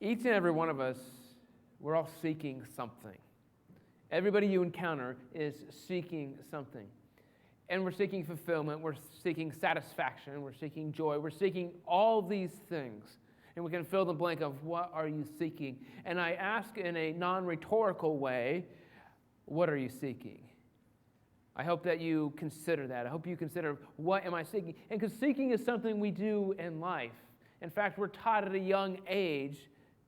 Each and every one of us, we're all seeking something. Everybody you encounter is seeking something. And we're seeking fulfillment, we're seeking satisfaction, we're seeking joy, we're seeking all these things. And we can fill the blank of what are you seeking? And I ask in a non-rhetorical way, what are you seeking? I hope that you consider that. I hope you consider, what am I seeking? And because seeking is something we do in life. In fact, we're taught at a young age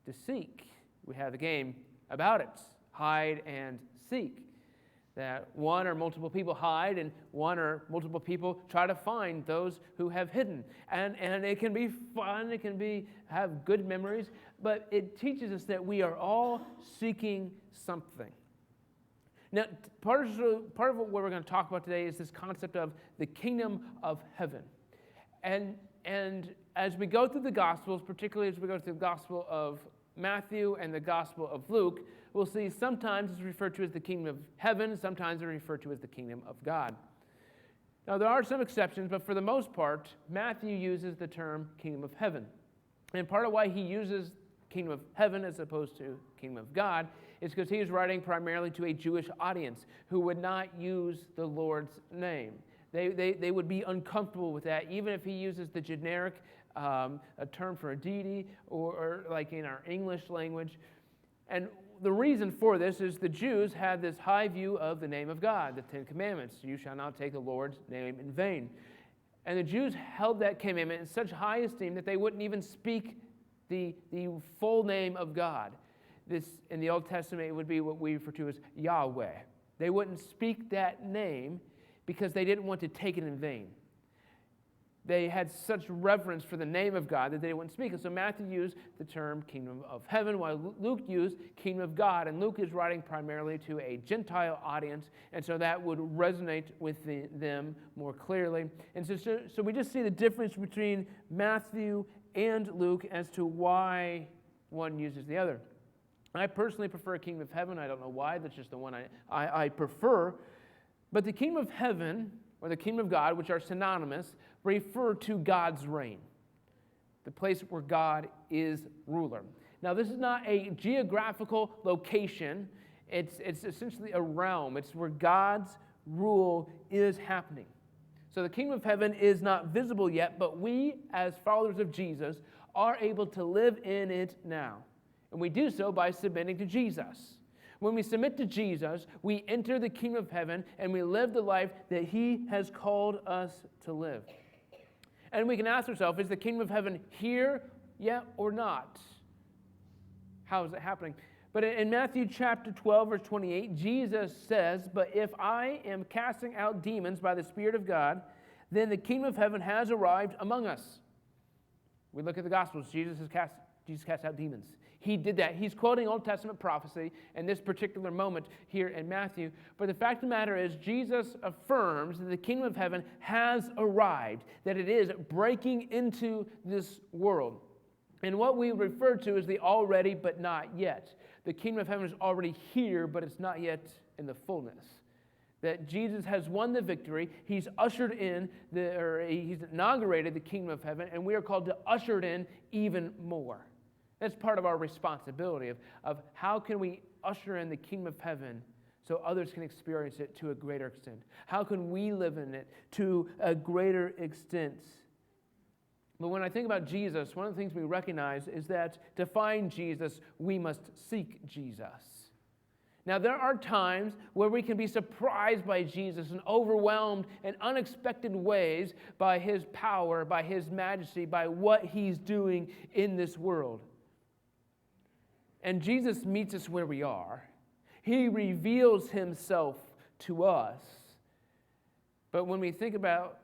to seek. We have a game about it, hide and seek. That one or multiple people hide and one or multiple people try to find those who have hidden. And it can be fun, it can have good memories, but it teaches us that we are all seeking something. Now, part of what we're going to talk about today is this concept of the kingdom of heaven. And as we go through the Gospels, particularly as we go through the Gospel of Matthew and the Gospel of Luke, we'll see sometimes it's referred to as the kingdom of heaven, sometimes it's referred to as the kingdom of God. Now, there are some exceptions, but for the most part, Matthew uses the term kingdom of heaven. And part of why he uses kingdom of heaven as opposed to kingdom of God is because he is writing primarily to a Jewish audience who would not use the Lord's name. They would be uncomfortable with that, even if he uses the generic a term for a deity or like in our English language. And the reason for this is the Jews had this high view of the name of God, the Ten Commandments. You shall not take the Lord's name in vain. And the Jews held that commandment in such high esteem that they wouldn't even speak the full name of God. This, in the Old Testament, it would be what we refer to as Yahweh. They wouldn't speak that name because they didn't want to take it in vain. They had such reverence for the name of God that they wouldn't speak it. So Matthew used the term kingdom of heaven, while Luke used kingdom of God. And Luke is writing primarily to a Gentile audience, and so that would resonate with them more clearly. And so we just see the difference between Matthew and Luke as to why one uses the other. I personally prefer kingdom of heaven. I don't know why. That's just the one I prefer. But the kingdom of heaven, or the kingdom of God, which are synonymous, refer to God's reign, the place where God is ruler. Now, this is not a geographical location. It's essentially a realm. It's where God's rule is happening. So the kingdom of heaven is not visible yet, but we, as followers of Jesus, are able to live in it now. And we do so by submitting to Jesus. When we submit to Jesus, we enter the kingdom of heaven and we live the life that he has called us to live. And we can ask ourselves, is the kingdom of heaven here yet or not? How is it happening? But in Matthew chapter 12, verse 28, Jesus says, "But if I am casting out demons by the Spirit of God, then the kingdom of heaven has arrived among us." We look at the Gospels. Jesus cast out demons. He did that. He's quoting Old Testament prophecy in this particular moment here in Matthew. But the fact of the matter is, Jesus affirms that the kingdom of heaven has arrived, that it is breaking into this world. And what we refer to as the already but not yet. The kingdom of heaven is already here, but it's not yet in the fullness. That Jesus has won the victory. He's ushered in, he's inaugurated the kingdom of heaven, and we are called to usher it in even more. That's part of our responsibility of how can we usher in the kingdom of heaven so others can experience it to a greater extent? How can we live in it to a greater extent? But when I think about Jesus, one of the things we recognize is that to find Jesus, we must seek Jesus. Now, there are times where we can be surprised by Jesus and overwhelmed in unexpected ways by his power, by his majesty, by what he's doing in this world. And Jesus meets us where we are. He reveals himself to us. But when we think about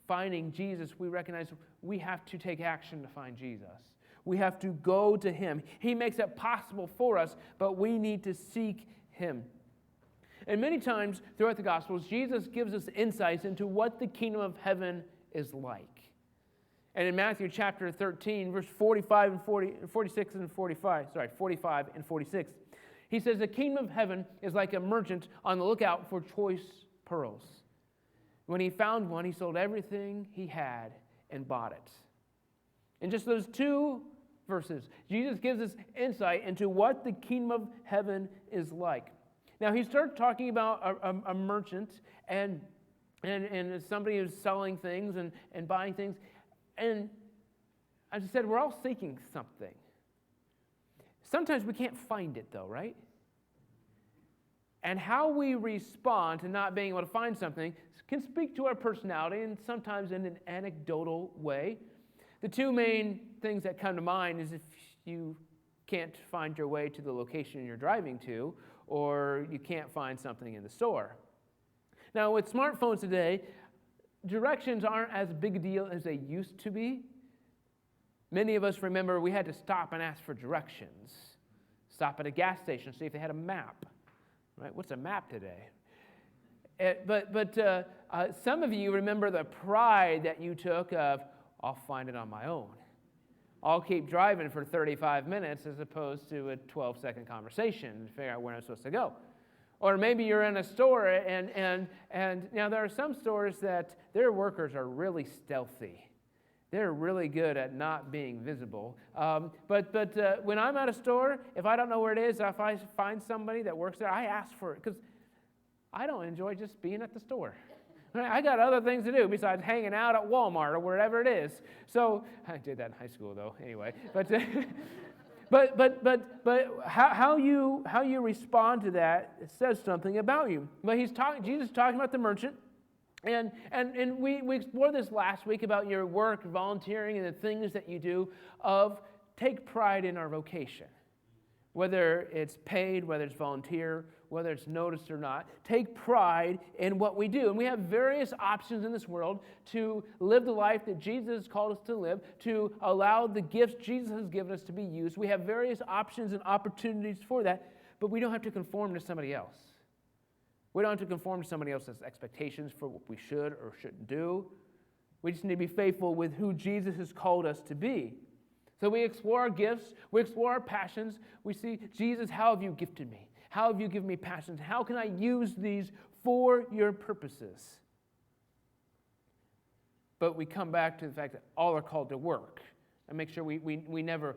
finding Jesus, we recognize we have to take action to find Jesus. We have to go to him. He makes it possible for us, but we need to seek him. And many times throughout the Gospels, Jesus gives us insights into what the kingdom of heaven is like. And in Matthew chapter 13, verse 45 and 46, he says, "The kingdom of heaven is like a merchant on the lookout for choice pearls. When he found one, he sold everything he had and bought it." In just those two verses. Jesus gives us insight into what the kingdom of heaven is like. Now, he starts talking about a merchant and somebody who's selling things and buying things. And as I said, we're all seeking something. Sometimes we can't find it, though, right? And how we respond to not being able to find something can speak to our personality, and sometimes in an anecdotal way. The two main things that come to mind is if you can't find your way to the location you're driving to, or you can't find something in the store. Now, with smartphones today, directions aren't as big a deal as they used to be. Many of us remember we had to stop and ask for directions. Stop at a gas station, see if they had a map. Right? What's a map today? But some of you remember the pride that you took of, I'll find it on my own. I'll keep driving for 35 minutes as opposed to a 12-second conversation to figure out where I'm supposed to go. Or maybe you're in a store, and now there are some stores that their workers are really stealthy. They're really good at not being visible. But when I'm at a store, if I don't know where it is, if I find somebody that works there, I ask for it because I don't enjoy just being at the store. I got other things to do besides hanging out at Walmart or wherever it is. So I did that in high school, though. Anyway, but how you respond to that, it says something about you. But Jesus is talking about the merchant. And we explored this last week about your work, volunteering, and the things that you do of take pride in our vocation. Whether it's paid, whether it's volunteer, whether it's noticed or not, take pride in what we do. And we have various options in this world to live the life that Jesus has called us to live, to allow the gifts Jesus has given us to be used. We have various options and opportunities for that, but we don't have to conform to somebody else. We don't have to conform to somebody else's expectations for what we should or shouldn't do. We just need to be faithful with who Jesus has called us to be. So we explore our gifts, we explore our passions, we see, Jesus, how have you gifted me? How have you given me passions? How can I use these for your purposes? But we come back to the fact that all are called to work. And make sure we never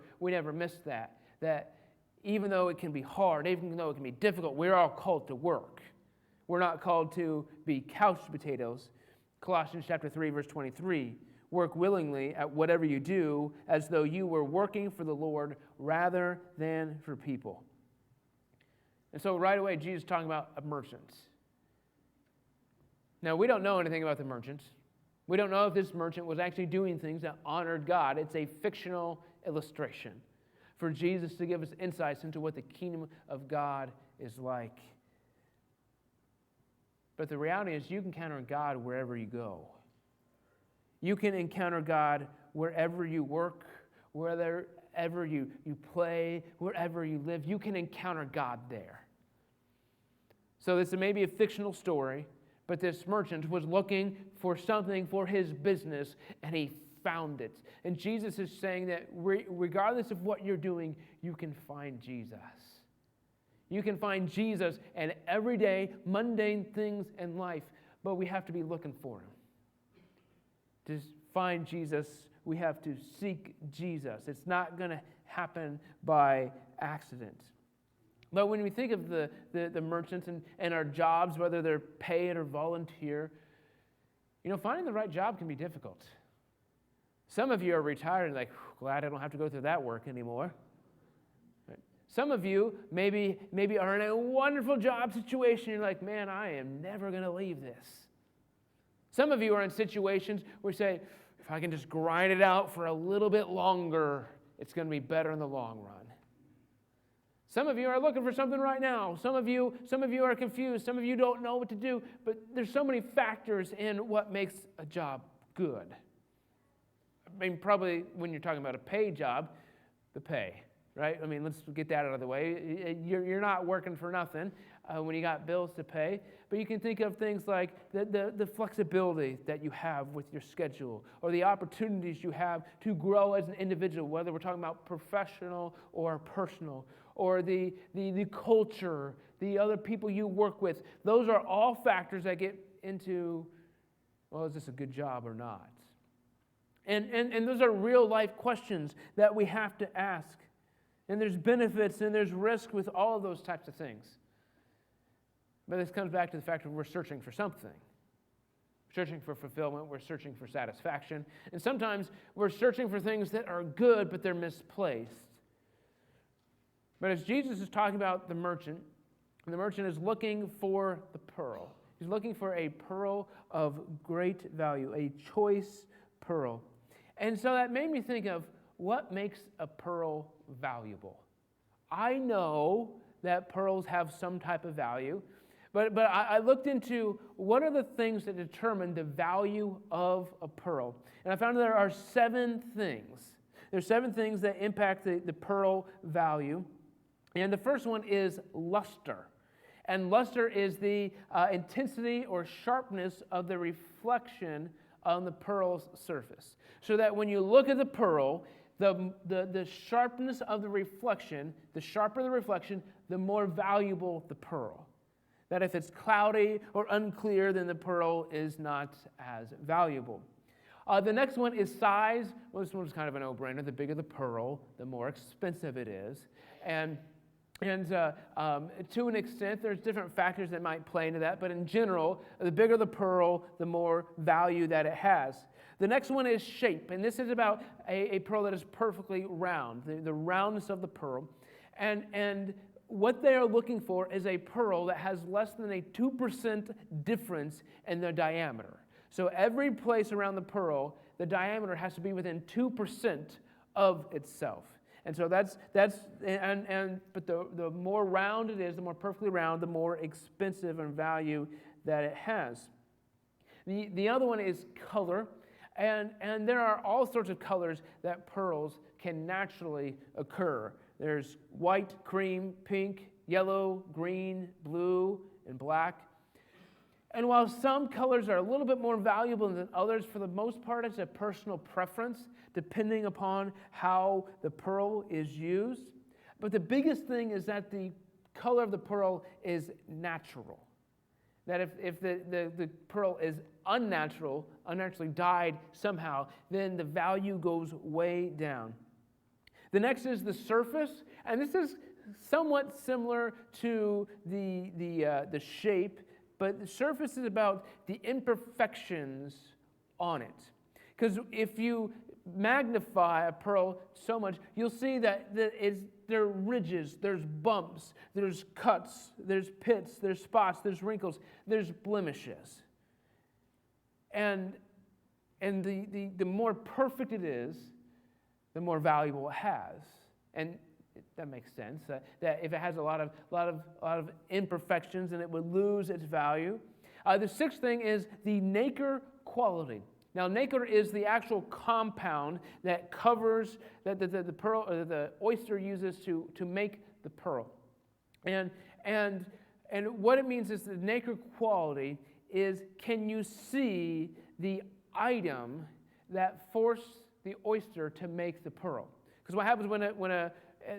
miss that even though it can be hard, even though it can be difficult, we're all called to work. We're not called to be couch potatoes. Colossians chapter 3, verse 23. Work willingly at whatever you do as though you were working for the Lord rather than for people. And so right away, Jesus is talking about merchants. Now, we don't know anything about the merchants. We don't know if this merchant was actually doing things that honored God. It's a fictional illustration for Jesus to give us insights into what the kingdom of God is like. But the reality is you can encounter God wherever you go. You can encounter God wherever you work, wherever you play, wherever you live. You can encounter God there. So this may be a fictional story, but this merchant was looking for something for his business, and he found it. And Jesus is saying that regardless of what you're doing, you can find Jesus. You can find Jesus in everyday, mundane things in life, but we have to be looking for him. To find Jesus, we have to seek Jesus. It's not going to happen by accident. But when we think of the merchants and our jobs, whether they're paid or volunteer, finding the right job can be difficult. Some of you are retired and glad I don't have to go through that work anymore. Right? Some of you maybe are in a wonderful job situation. You're like, man, I am never going to leave this. Some of you are in situations where you say, if I can just grind it out for a little bit longer, it's going to be better in the long run. Some of you are looking for something right now. Some of you are confused. Some of you don't know what to do. But there's so many factors in what makes a job good. I mean, probably when you're talking about a paid job, the pay, right? I mean, let's get that out of the way. You're not working for nothing when you got bills to pay. But you can think of things like the flexibility that you have with your schedule or the opportunities you have to grow as an individual, whether we're talking about professional or personal, or the culture, the other people you work with. Those are all factors that get into, well, is this a good job or not? And those are real life questions that we have to ask. And there's benefits and there's risk with all of those types of things. But this comes back to the fact that we're searching for something. Searching for fulfillment, we're searching for satisfaction. And sometimes we're searching for things that are good, but they're misplaced. But as Jesus is talking about the merchant is looking for the pearl. He's looking for a pearl of great value, a choice pearl. And so that made me think of what makes a pearl valuable. I know that pearls have some type of value, but I looked into what are the things that determine the value of a pearl. And I found there are 7 things. There's 7 things that impact the pearl value. And the first one is luster. And luster is the intensity or sharpness of the reflection on the pearl's surface. So that when you look at the pearl, the sharpness of the reflection, the sharper the reflection, the more valuable the pearl. That if it's cloudy or unclear, then the pearl is not as valuable. The next one is size. Well, this one's kind of a no-brainer. The bigger the pearl, the more expensive it is. And to an extent, there's different factors that might play into that, but in general, the bigger the pearl, the more value that it has. The next one is shape, and this is about a pearl that is perfectly round, the roundness of the pearl. And what they are looking for is a pearl that has less than a 2% difference in the diameter. So every place around the pearl, the diameter has to be within 2% of itself. And so but the more round it is, the more perfectly round, the more expensive in value that it has. The other one is color, and there are all sorts of colors that pearls can naturally occur. There's white, cream, pink, yellow, green, blue, and black. And while some colors are a little bit more valuable than others, for the most part, it's a personal preference, depending upon how the pearl is used. But the biggest thing is that the color of the pearl is natural. That if the pearl is unnaturally dyed somehow, then the value goes way down. The next is the surface, and this is somewhat similar to the shape, but the surface is about the imperfections on it. Because if you magnify a pearl so much, you'll see that there are ridges, there's bumps, there's cuts, there's pits, there's spots, there's wrinkles, there's blemishes. And the more perfect it is, the more valuable it has. And that makes sense. That if it has a lot of imperfections, then it would lose its value. The sixth thing is the nacre quality. Now, nacre is the actual compound that covers that the pearl, or the oyster uses to make the pearl. And what it means is the nacre quality is, can you see the item that forced the oyster to make the pearl? Because what happens when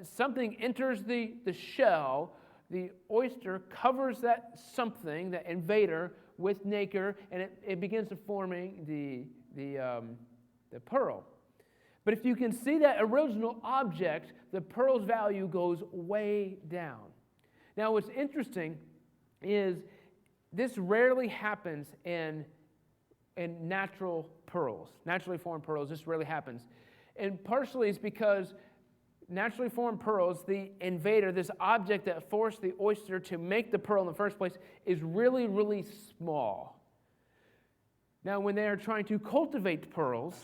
something enters the shell, the oyster covers that something, that invader, with nacre, and it begins to forming the pearl. But if you can see that original object, the pearl's value goes way down. Now, what's interesting is this rarely happens in natural pearls, naturally formed pearls. This rarely happens. And partially it's because naturally formed pearls, the invader, this object that forced the oyster to make the pearl in the first place, is really, really small. Now, when they are trying to cultivate pearls,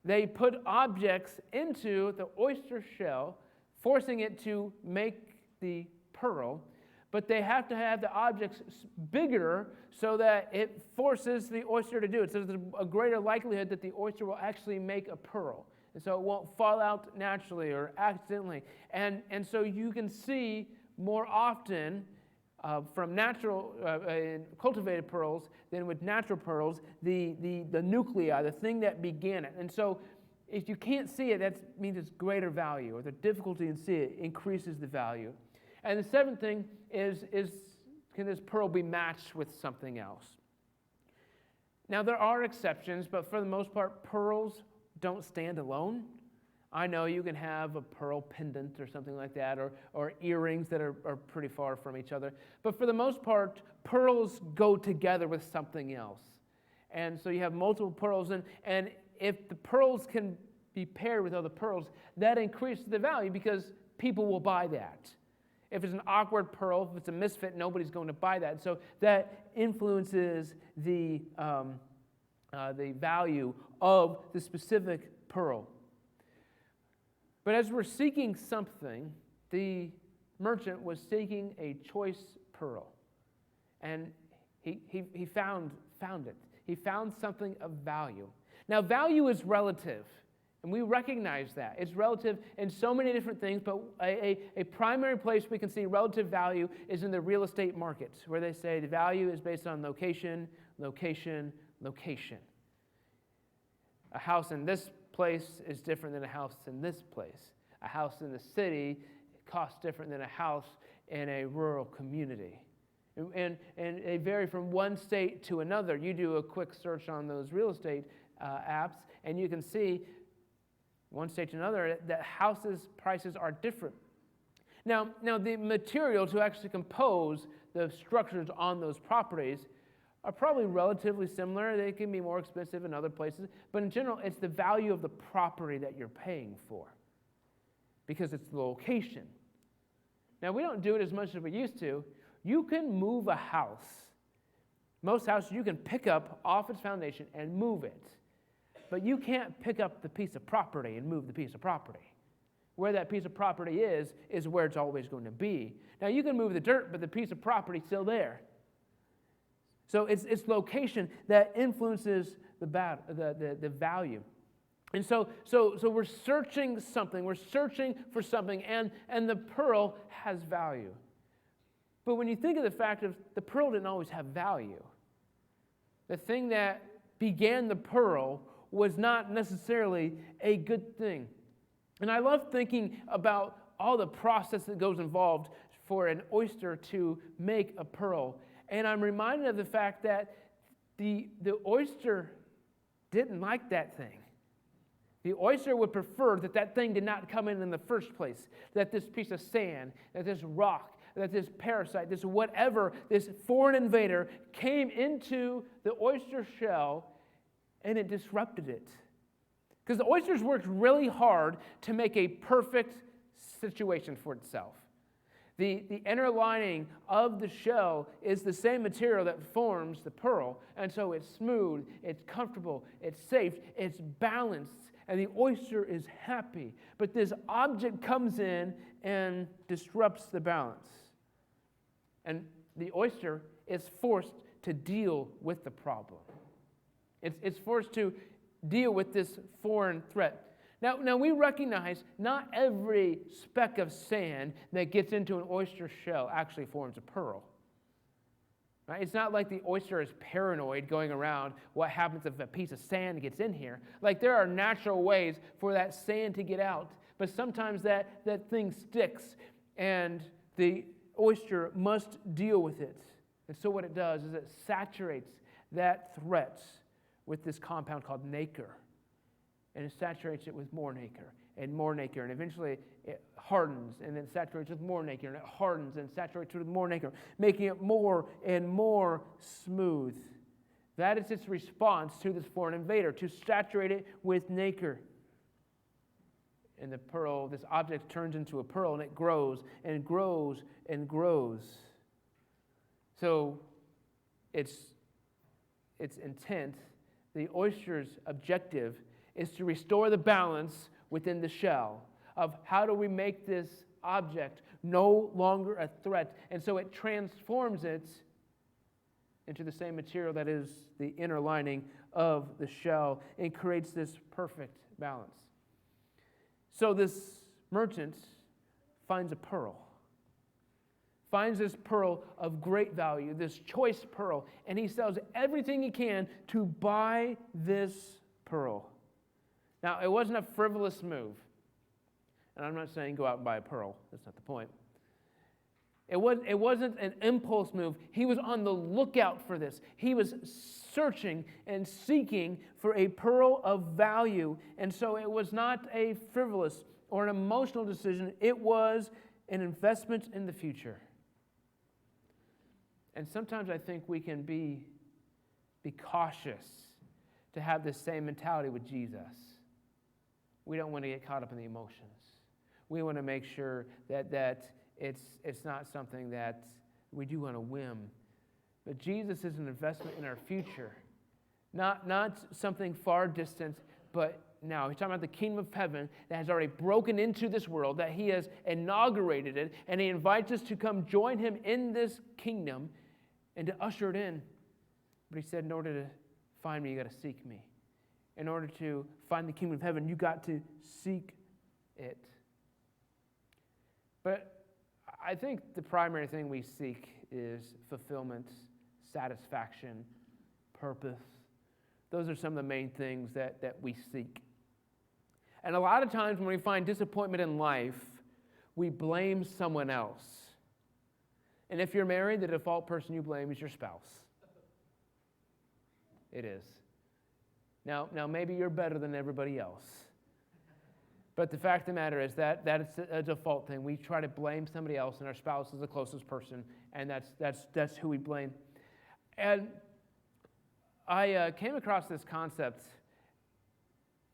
they put objects into the oyster shell, forcing it to make the pearl, but they have to have the objects bigger so that it forces the oyster to do it. So there's a greater likelihood that the oyster will actually make a pearl. And so it won't fall out naturally or accidentally. And so you can see more often from natural cultivated pearls than with natural pearls, the nuclei, the thing that began it. And so if you can't see it, that means it's greater value, or the difficulty in seeing it increases the value. And the seventh thing is can this pearl be matched with something else? Now, there are exceptions, but for the most part, pearls don't stand alone. I know you can have a pearl pendant or something like that, or earrings that are pretty far from each other. But for the most part, pearls go together with something else. And so you have multiple pearls, and if the pearls can be paired with other pearls, that increases the value because people will buy that. If it's an awkward pearl, if it's a misfit, nobody's going to buy that. So that influences the value of the specific pearl. But as we're seeking something, the merchant was seeking a choice pearl. And he found it. He found something of value. Now, value is relative, and we recognize that. It's relative in so many different things, but a primary place we can see relative value is in the real estate markets, where they say the value is based on location, location, location. A house in this place is different than a house in this place. A house in the city costs different than a house in a rural community. And they vary from one state to another. You do a quick search on those real estate apps, and you can see one state to another that houses' prices are different. Now the material to actually compose the structures on those properties are probably relatively similar. They can be more expensive in other places, but in general, it's the value of the property that you're paying for because it's the location. Now, we don't do it as much as we used to. You can move a house. Most houses you can pick up off its foundation and move it, but you can't pick up the piece of property and move the piece of property. Where that piece of property is where it's always going to be. Now, you can move the dirt, but the piece of property is still there. So it's location that influences the value. And so we're searching something. We're searching for something, and the pearl has value. But when you think of the fact of the pearl didn't always have value, the thing that began the pearl was not necessarily a good thing. And I love thinking about all the process that goes involved for an oyster to make a pearl. And I'm reminded of the fact that the oyster didn't like that thing. The oyster would prefer that thing did not come in the first place, that this piece of sand, that this rock, that this parasite, this whatever, this foreign invader came into the oyster shell and it disrupted it. Because the oysters worked really hard to make a perfect situation for itself. The inner lining of the shell is the same material that forms the pearl, and so it's smooth, it's comfortable, it's safe, it's balanced, and the oyster is happy. But this object comes in and disrupts the balance. And the oyster is forced to deal with the problem. It's forced to deal with this foreign threat. Now we recognize not every speck of sand that gets into an oyster shell actually forms a pearl. Right? It's not like the oyster is paranoid going around what happens if a piece of sand gets in here. Like there are natural ways for that sand to get out, but sometimes that thing sticks and the oyster must deal with it. And so what it does is it saturates that threat with this compound called nacre. And it saturates it with more nacre, and eventually it hardens, and then saturates with more nacre, and it hardens and saturates with more nacre, making it more and more smooth. That is its response to this foreign invader, to saturate it with nacre. And the pearl, this object turns into a pearl, and it grows and grows and grows. So its intent, the oyster's objective, is to restore the balance within the shell of how do we make this object no longer a threat. And so it transforms it into the same material that is the inner lining of the shell and creates this perfect balance. So this merchant finds a pearl, finds this pearl of great value, this choice pearl, and he sells everything he can to buy this pearl. Now, it wasn't a frivolous move. And I'm not saying go out and buy a pearl. That's not the point. It wasn't an impulse move. He was on the lookout for this. He was searching and seeking for a pearl of value. And so it was not a frivolous or an emotional decision. It was an investment in the future. And sometimes I think we can be cautious to have this same mentality with Jesus. We don't want to get caught up in the emotions. We want to make sure that it's not something that we do on a whim. But Jesus is an investment in our future. Not something far distant, but now. He's talking about the kingdom of heaven that has already broken into this world, that he has inaugurated it, and he invites us to come join him in this kingdom and to usher it in. But he said, in order to find me, you got to seek me. In order to find the kingdom of heaven, you got to seek it. But I think the primary thing we seek is fulfillment, satisfaction, purpose. Those are some of the main things that we seek. And a lot of times when we find disappointment in life, we blame someone else. And if you're married, the default person you blame is your spouse. It is. Now maybe you're better than everybody else. But the fact of the matter is that it's a default thing. We try to blame somebody else, and our spouse is the closest person, and that's who we blame. And I came across this concept.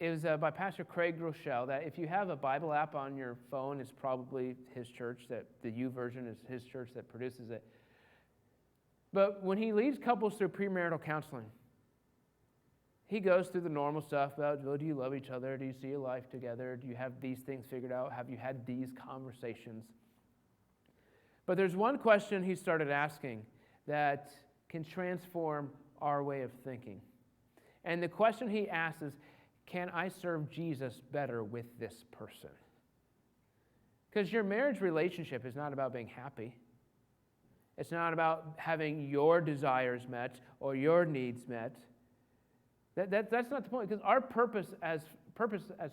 It was by Pastor Craig Groeschel, that if you have a Bible app on your phone, it's probably his church, that the U version is his church that produces it. But when he leads couples through premarital counseling, he goes through the normal stuff about, well, do you love each other? Do you see your life together? Do you have these things figured out? Have you had these conversations? But there's one question he started asking that can transform our way of thinking. And the question he asks is, can I serve Jesus better with this person? Because your marriage relationship is not about being happy. It's not about having your desires met or your needs met. That's not the point, because our purpose as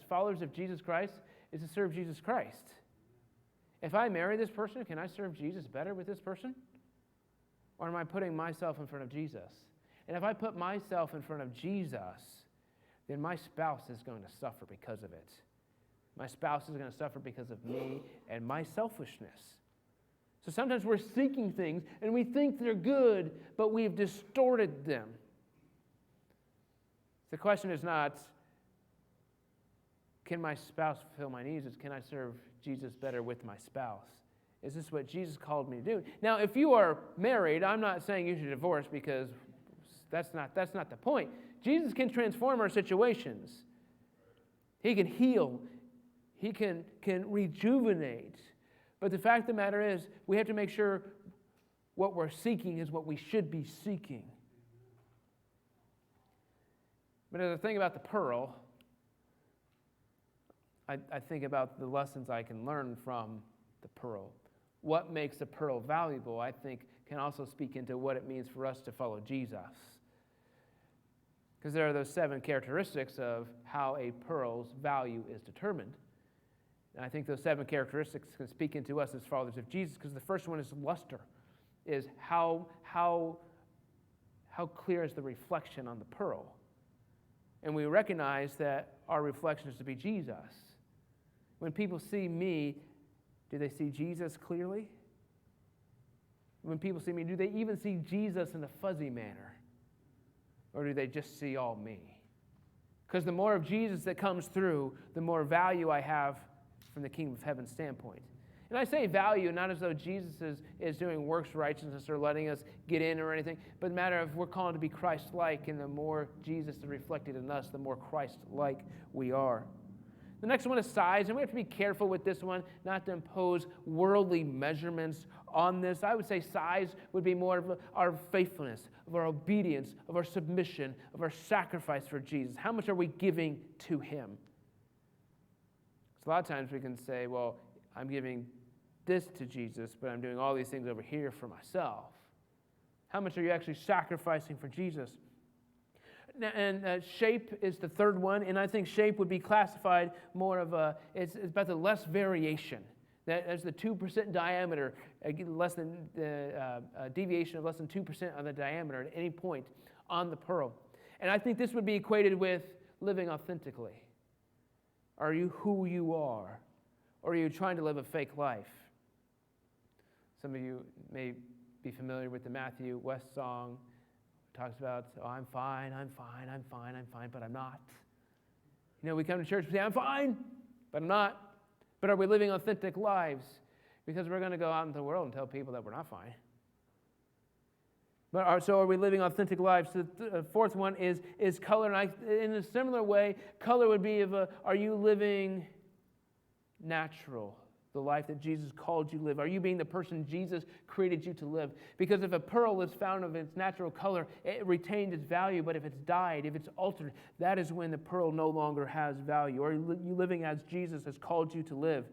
followers of Jesus Christ is to serve Jesus Christ. If I marry this person, can I serve Jesus better with this person? Or am I putting myself in front of Jesus? And if I put myself in front of Jesus, then my spouse is going to suffer because of it. My spouse is going to suffer because of me and my selfishness. So sometimes we're seeking things and we think they're good, but we've distorted them. The question is not, can my spouse fulfill my needs? It's, can I serve Jesus better with my spouse? Is this what Jesus called me to do? Now, if you are married, I'm not saying you should divorce, because that's not the point. Jesus can transform our situations. He can heal. He can rejuvenate. But the fact of the matter is, we have to make sure what we're seeking is what we should be seeking. But as I think about the pearl, I think about the lessons I can learn from the pearl. What makes a pearl valuable, I think, can also speak into what it means for us to follow Jesus. Because there are those 7 characteristics of how a pearl's value is determined. And I think those 7 characteristics can speak into us as followers of Jesus, because the first one is luster, is how clear is the reflection on the pearl. And we recognize that our reflection is to be Jesus. When people see me, do they see Jesus clearly? When people see me, do they even see Jesus in a fuzzy manner? Or do they just see all me? Because the more of Jesus that comes through, the more value I have from the kingdom of heaven standpoint. And I say value not as though Jesus is doing works righteousness or letting us get in or anything, but a matter of we're called to be Christ-like, and the more Jesus is reflected in us, the more Christ-like we are. The next one is size, and we have to be careful with this one, not to impose worldly measurements on this. I would say size would be more of our faithfulness, of our obedience, of our submission, of our sacrifice for Jesus. How much are we giving to him? So a lot of times we can say, well, I'm giving this to Jesus, but I'm doing all these things over here for myself. How much are you actually sacrificing for Jesus? And shape is the third one, and I think shape would be classified more of it's about the less variation. That's the 2% diameter, less than deviation of less than 2% of the diameter at any point on the pearl. And I think this would be equated with living authentically. Are you who you are? Or are you trying to live a fake life? Some of you may be familiar with the Matthew West song. It talks about, oh, I'm fine, but I'm not. You know, we come to church and say, I'm fine, but I'm not. But are we living authentic lives? Because we're going to go out into the world and tell people that we're not fine. So are we living authentic lives? The fourth one is color. And in a similar way, color would be are you living natural, the life that Jesus called you to live? Are you being the person Jesus created you to live? Because if a pearl is found of its natural color, it retains its value. But if it's dyed, if it's altered, that is when the pearl no longer has value. Are you living as Jesus has called you to live?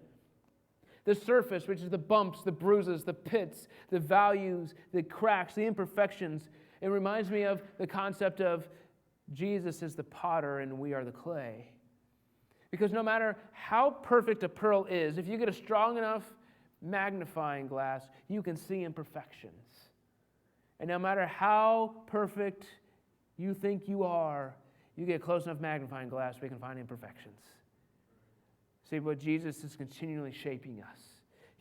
The surface, which is the bumps, the bruises, the pits, the values, the cracks, the imperfections. It reminds me of the concept of Jesus is the potter and we are the clay. Because no matter how perfect a pearl is, if you get a strong enough magnifying glass, you can see imperfections. And no matter how perfect you think you are, you get close enough magnifying glass, we can find imperfections. See, but Jesus is continually shaping us,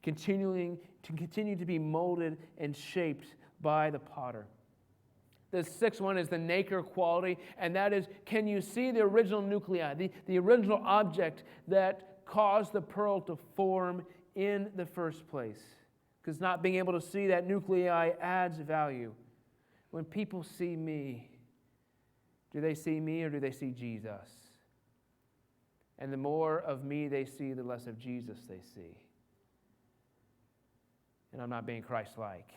continuing to be molded and shaped by the potter. The sixth one is the nacre quality, and that is, can you see the original nuclei, the original object that caused the pearl to form in the first place? Because not being able to see that nuclei adds value. When people see me, do they see me or do they see Jesus? And the more of me they see, the less of Jesus they see. And I'm not being Christ-like.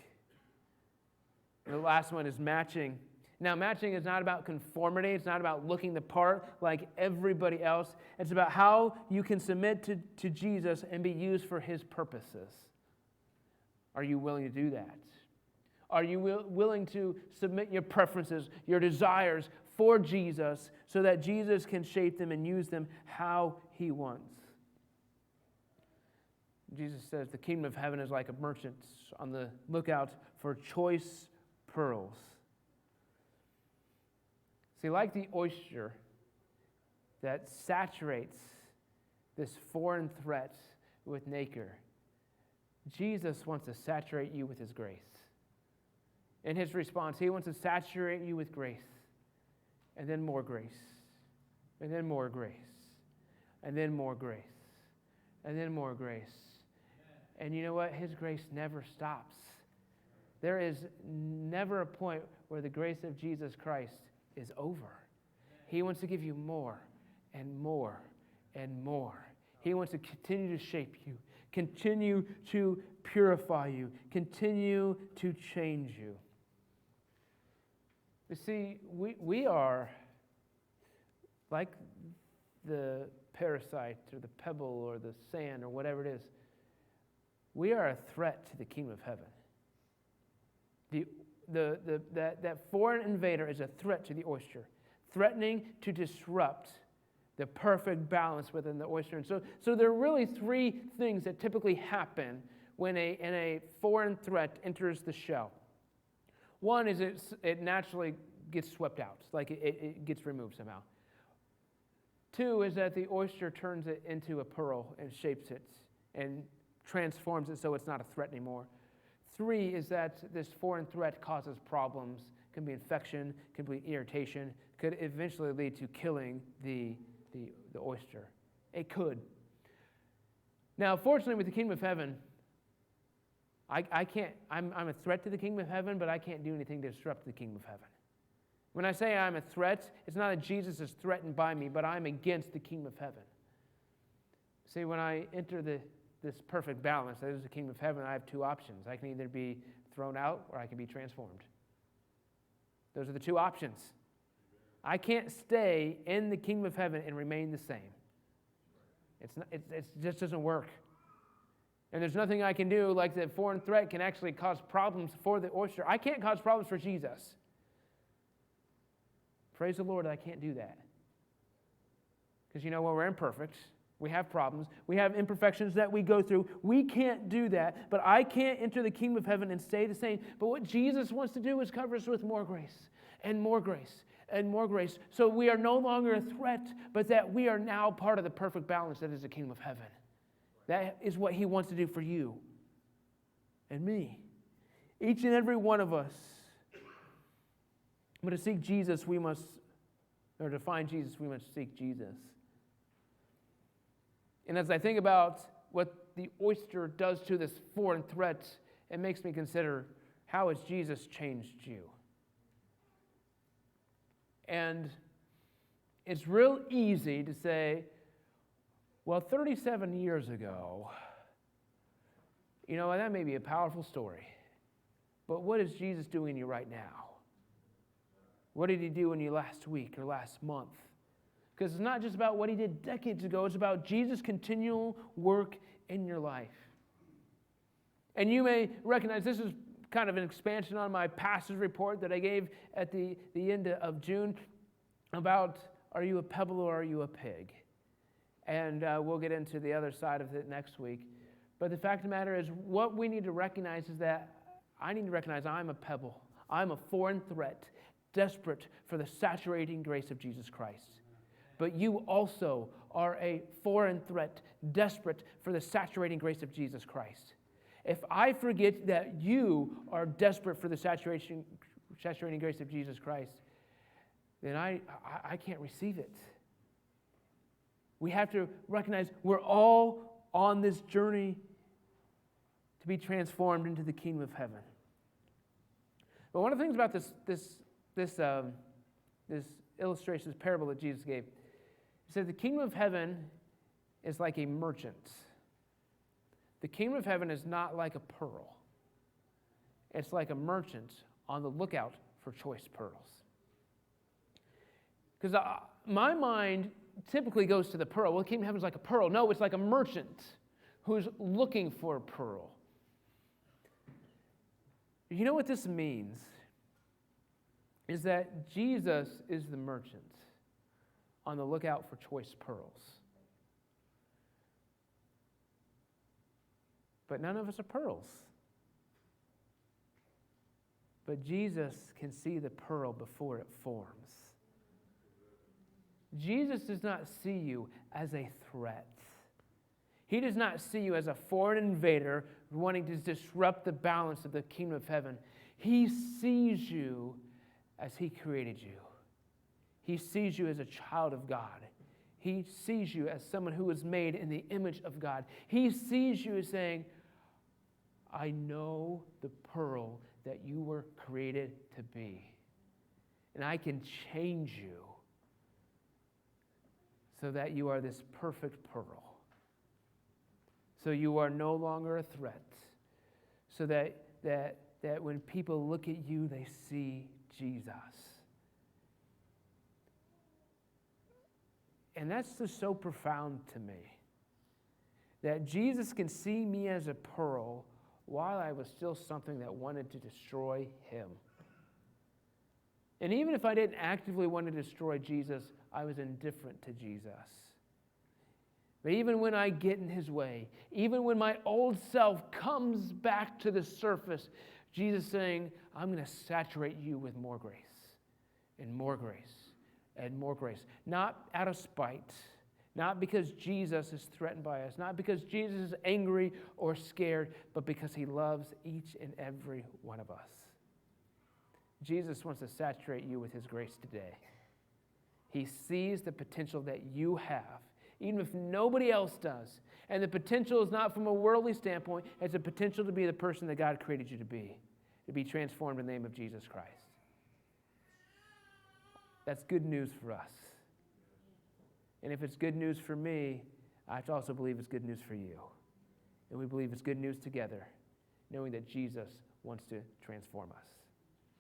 And the last one is matching. Now, matching is not about conformity. It's not about looking the part like everybody else. It's about how you can submit to Jesus and be used for his purposes. Are you willing to do that? Are you willing to submit your preferences, your desires for Jesus so that Jesus can shape them and use them how he wants? Jesus says the kingdom of heaven is like a merchant on the lookout for choice pearls. See, like the oyster that saturates this foreign threat with nacre, Jesus wants to saturate you with his grace. In his response, he wants to saturate you with grace. And then more grace, and then more grace, and then more grace, and then more grace. And you know what? His grace never stops. There is never a point where the grace of Jesus Christ is over. He wants to give you more and more and more. He wants to continue to shape you, continue to purify you, continue to change you. You see, we are like the parasite or the pebble or the sand or whatever it is. We are a threat to the kingdom of heaven. That foreign invader is a threat to the oyster, threatening to disrupt the perfect balance within the oyster. And so there are really three things that typically happen when a foreign threat enters the shell. One is it naturally gets swept out, like it gets removed somehow. Two is that the oyster turns it into a pearl and shapes it and transforms it so it's not a threat anymore. Three is that this foreign threat causes problems, can be infection, can be irritation, could eventually lead to killing the oyster. It could. Now, fortunately, with the kingdom of heaven, I can't, I'm a threat to the kingdom of heaven, but I can't do anything to disrupt the kingdom of heaven. When I say I'm a threat, it's not that Jesus is threatened by me, but I'm against the kingdom of heaven. See, when I enter this perfect balance, that is the kingdom of heaven, I have two options. I can either be thrown out or I can be transformed. Those are the two options. I can't stay in the kingdom of heaven and remain the same. It just doesn't work. And there's nothing I can do, like the foreign threat can actually cause problems for the oyster. I can't cause problems for Jesus. Praise the Lord that I can't do that. Because you know what? We're imperfect. We have problems. We have imperfections that we go through. We can't do that, but I can't enter the kingdom of heaven and stay the same. But what Jesus wants to do is cover us with more grace and more grace and more grace. So we are no longer a threat, but that we are now part of the perfect balance that is the kingdom of heaven. That is what he wants to do for you and me. Each and every one of us. But to seek Jesus, to find Jesus, we must seek Jesus. And as I think about what the oyster does to this foreign threat, it makes me consider, how has Jesus changed you? And it's real easy to say, well, 37 years ago, that may be a powerful story. But what is Jesus doing in you right now? What did he do in you last week or last month? Because it's not just about what he did decades ago. It's about Jesus' continual work in your life. And you may recognize this is kind of an expansion on my pastor's report that I gave at the end of June about, are you a pebble or are you a pig? And we'll get into the other side of it next week. But the fact of the matter is, what we need to recognize is that I need to recognize I'm a pebble. I'm a foreign threat, desperate for the saturating grace of Jesus Christ. But you also are a foreign threat, desperate for the saturating grace of Jesus Christ. If I forget that you are desperate for the saturating grace of Jesus Christ, then I can't receive it. We have to recognize we're all on this journey to be transformed into the kingdom of heaven. But one of the things about this illustration, this parable that Jesus gave, he said the kingdom of heaven is like a merchant. The kingdom of heaven is not like a pearl. It's like a merchant on the lookout for choice pearls. Because my mind typically goes to the pearl. Well, the kingdom of heaven is like a pearl. No, it's like a merchant who's looking for a pearl. You know what this means? Is that Jesus is the merchant on the lookout for choice pearls. But none of us are pearls. But Jesus can see the pearl before it forms. Jesus does not see you as a threat. He does not see you as a foreign invader wanting to disrupt the balance of the kingdom of heaven. He sees you as he created you. He sees you as a child of God. He sees you as someone who was made in the image of God. He sees you as saying, I know the pearl that you were created to be. And I can change you so that you are this perfect pearl. So you are no longer a threat. So that when people look at you, they see Jesus. And that's just so profound to me. That Jesus can see me as a pearl while I was still something that wanted to destroy him. And even if I didn't actively want to destroy Jesus, I was indifferent to Jesus. But even when I get in his way, even when my old self comes back to the surface, Jesus is saying, I'm going to saturate you with more grace and more grace and more grace. Not out of spite, not because Jesus is threatened by us, not because Jesus is angry or scared, but because he loves each and every one of us. Jesus wants to saturate you with his grace today. He sees the potential that you have, even if nobody else does. And the potential is not from a worldly standpoint, it's a potential to be the person that God created you to be transformed in the name of Jesus Christ. That's good news for us. And if it's good news for me, I have to also believe it's good news for you. And we believe it's good news together, knowing that Jesus wants to transform us.